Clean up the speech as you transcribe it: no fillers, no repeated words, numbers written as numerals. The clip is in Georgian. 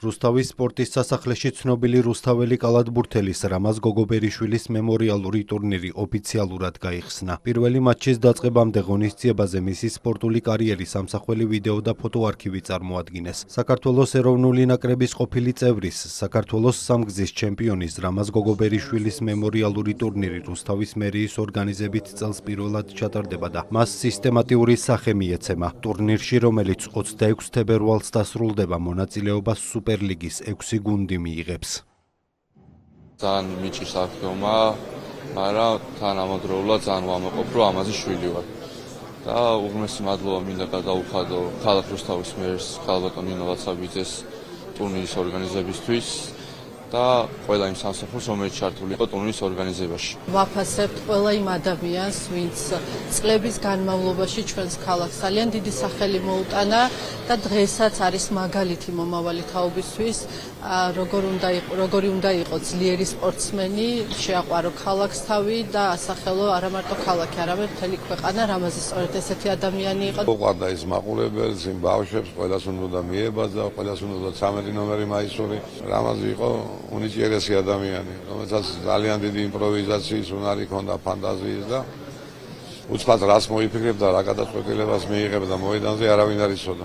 რუსთავის სპორტის სასახლეში ცნობილი რუსთაველი კალათბურთელის რამაზ გოგობერიშვილის მემორიალური ტურნირი ოფიციალურად გაიხსნა. პირველი მატჩის დაწყებამდე ღონისძიებაზე მისი სპორტული კარიერის ამსახველი ვიდეო და ფოტო არქივი წარმოადგინეს. საქართველოს ეროვნული ნაკრების ყოფილი წევრის, საქართველოს სამგზის ჩემპიონის რამაზ გოგობერიშვილის მემორიალური ტურნირი რუსთავის მერიის ორგანიზებით წელს პირველად ჩატარდება და მას სისტემატიური სახე მიეცემა. ტურნირში, რომელიც 26 თებერვალს დასრულდება, მონაწილეობას სუპერლიგის 6 გუნდი მიიღებს. ძალიან მიჭირს არქივმა, მაგრამ თანამედროვეულად ძალიან ვამაყობ, რომ ამაზე შვილი ვარ. და უღმესი მადლობა მინდა გადაუხადო ქალაქ რუსთავის მერს, ქალბატონ ნინო ლაცაბიძეს ტურნირის ორგანიზებისთვის და ყველა იმ სამსახურს, რომელიც ჩართული იყო ტურნირის ორგანიზებაში. ვაფასებთ ყველა იმ ადამიანს, ვინც წლების განმავლობაში ჩვენს ქალაქს ძალიან დიდი სახელი მოუტანა და დღესაც არის მაგალითი მომავალი თაობისთვის, როგორი უნდა იყოს ძლიერი სპორტსმენი, შეაყვარო ქალაქს თავი და ასახელო არა მარტო ქალაქი, არამედ მთელი ქვეყანა, რამაზი სწორედ ესეთი ადამიანი იყო. უყვარდა ის მაყურებელს, იმ ბავშვებს, ყველას უნდა მიებაძა, ყველას უნდა 13 ნომერი მაისური. რამაზი იყო უნიჭიერესი ადამიანი, რომელსაც ძალიან დიდი იმპროვიზაციის უნარი ჰქონდა, ფანტაზიის და უცბად რას მოიფიქრებდა, რა გადაწყვეტილებას მიიღებდა მოედანზე, არავინ არ იცოდა.